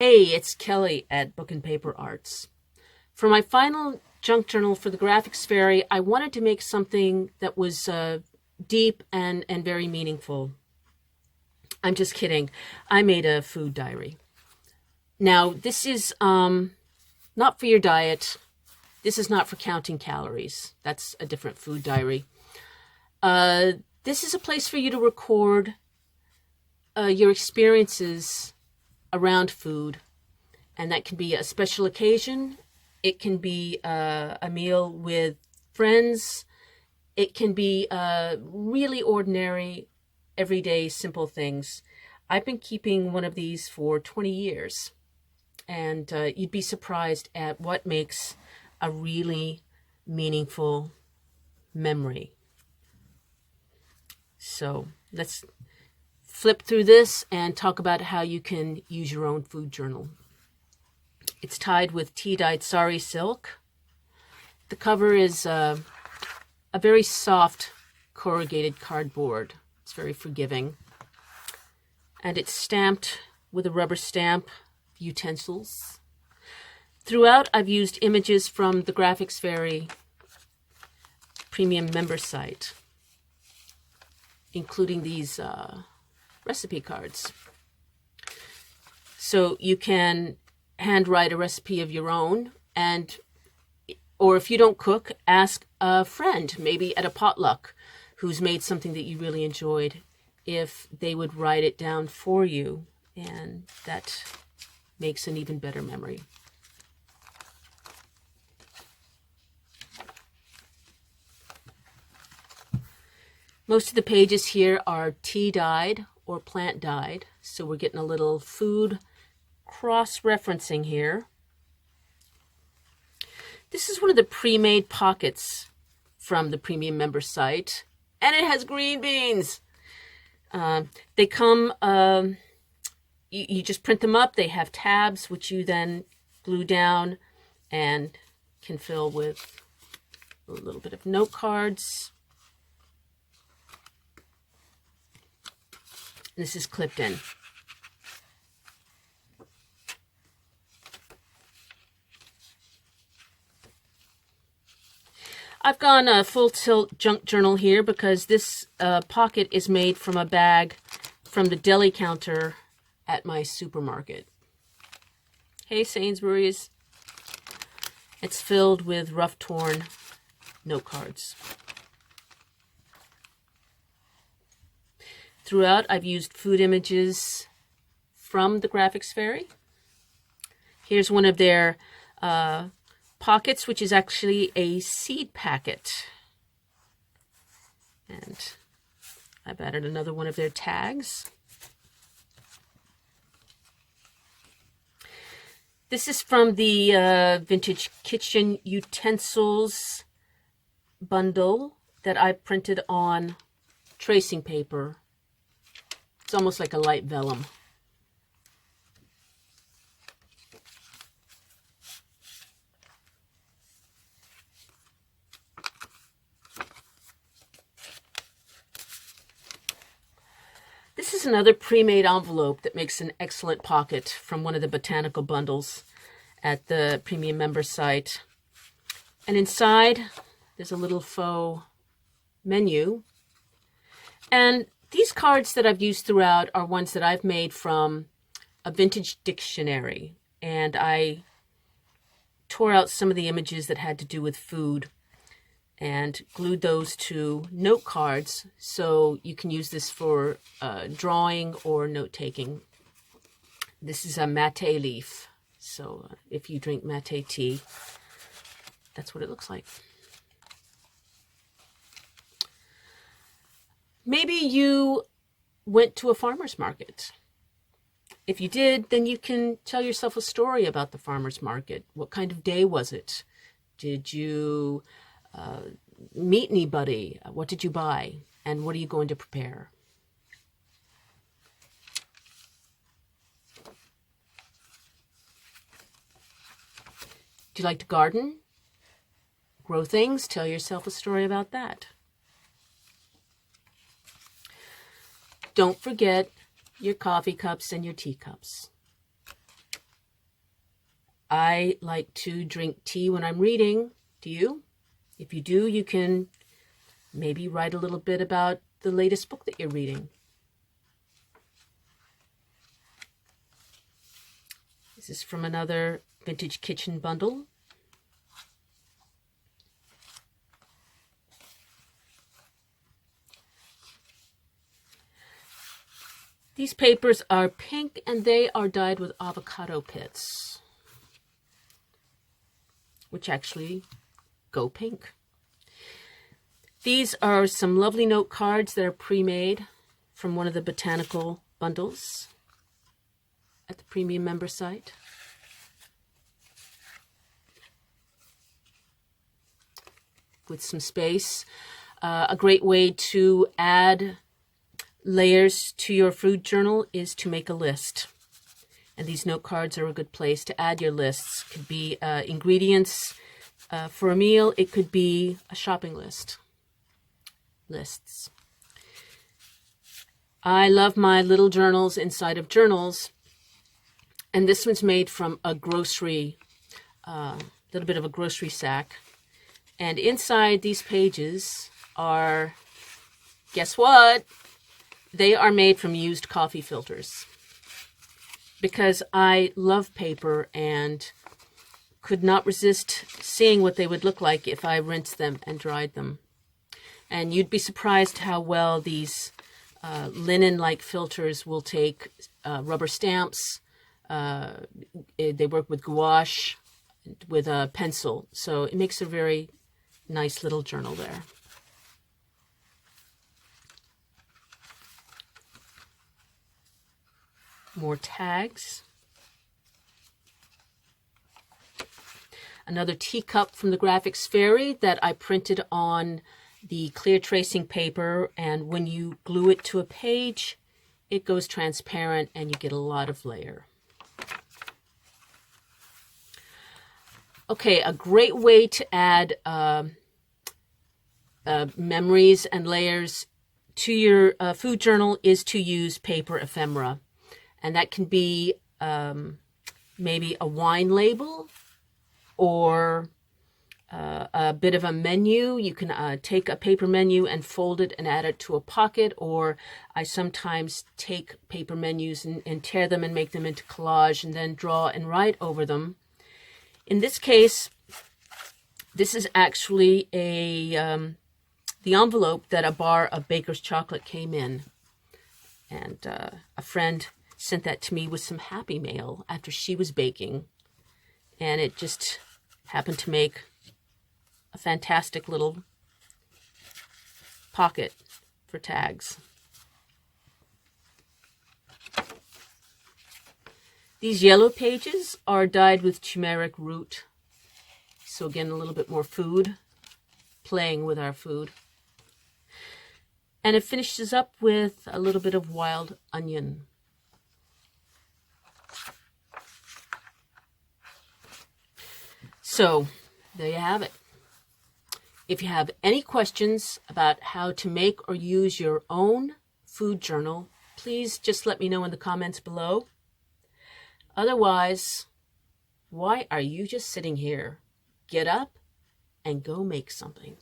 Hey, it's Kelly at Book and Paper Arts. For my final junk journal for the graphics fairy, I wanted to make something that was deep and very meaningful. I'm just kidding. I made a food diary. Now, this is not for your diet. This is not for counting calories. That's a different food diary. This is a place for you to record your experiences around food, and that can be a special occasion. It can be a meal with friends. It can be really ordinary, everyday, simple things. I've been keeping one of these for 20 years, and you'd be surprised at what makes a really meaningful memory. So let's flip through this and talk about how you can use your own food journal. It's tied with tea-dyed sari silk. The cover is a very soft corrugated cardboard. It's very forgiving. And it's stamped with a rubber stamp, utensils. Throughout, I've used images from the Graphics Fairy premium member site, including these recipe cards. So you can handwrite a recipe of your own, or if you don't cook, ask a friend, maybe at a potluck, who's made something that you really enjoyed, if they would write it down for you, and that makes an even better memory. Most of the pages here are tea-dyed or plant-dyed, so we're getting a little food cross-referencing here. This is one of the pre-made pockets from the premium member site, and it has green beans. They come, you just print them up. They have tabs, which you then glue down and can fill with a little bit of note cards. This is clipped in. I've gone a full tilt junk journal here because this pocket is made from a bag from the deli counter at my supermarket. Hey, Sainsbury's. It's filled with rough, torn note cards. Throughout, I've used food images from the Graphics Fairy. Here's one of their pockets, which is actually a seed packet. And I've added another one of their tags. This is from the Vintage Kitchen Utensils bundle that I printed on tracing paper. It's almost like a light vellum. This is another pre-made envelope that makes an excellent pocket from one of the botanical bundles at the premium member site. And inside, there's a little faux menu. And these cards that I've used throughout are ones that I've made from a vintage dictionary. And I tore out some of the images that had to do with food and glued those to note cards, so you can use this for drawing or note-taking. This is a mate leaf, so if you drink mate tea, that's what it looks like. Maybe you went to a farmer's market. If you did, then you can tell yourself a story about the farmer's market. What kind of day was it? Did you meet anybody? What did you buy? And what are you going to prepare? Do you like to garden? Grow things? Tell yourself a story about that. Don't forget your coffee cups and your teacups. I like to drink tea when I'm reading. Do you? If you do, you can maybe write a little bit about the latest book that you're reading. This is from another vintage kitchen bundle. These papers are pink and they are dyed with avocado pits, which actually go pink. These are some lovely note cards that are pre-made from one of the botanical bundles at the premium member site. With some space. A great way to add layers to your food journal is to make a list. And these note cards are a good place to add your lists. Could be ingredients for a meal. It could be a shopping list. Lists. I love my little journals inside of journals. And this one's made from a grocery, little bit of a grocery sack. And inside these pages are, guess what? They are made from used coffee filters. Because I love paper and could not resist seeing what they would look like if I rinsed them and dried them. And you'd be surprised how well these linen-like filters will take rubber stamps. They work with gouache, with a pencil. So it makes a very nice little journal there. More tags. Another teacup from the Graphics Fairy that I printed on the clear tracing paper, and when you glue it to a page, it goes transparent and you get a lot of layer. Okay, a great way to add memories and layers to your food journal is to use paper ephemera. And that can be maybe a wine label or a bit of a menu. You can take a paper menu and fold it and add it to a pocket, or I sometimes take paper menus and tear them and make them into collage and then draw and write over them. In this case, this is actually the envelope that a bar of Baker's chocolate came in. And a friend sent that to me with some Happy Mail after she was baking. And it just happened to make a fantastic little pocket for tags. These yellow pages are dyed with turmeric root. So again, a little bit more food, playing with our food. And it finishes up with a little bit of wild onion. So there you have it. If you have any questions about how to make or use your own food journal, please just let me know in the comments below. Otherwise, why are you just sitting here? Get up and go make something.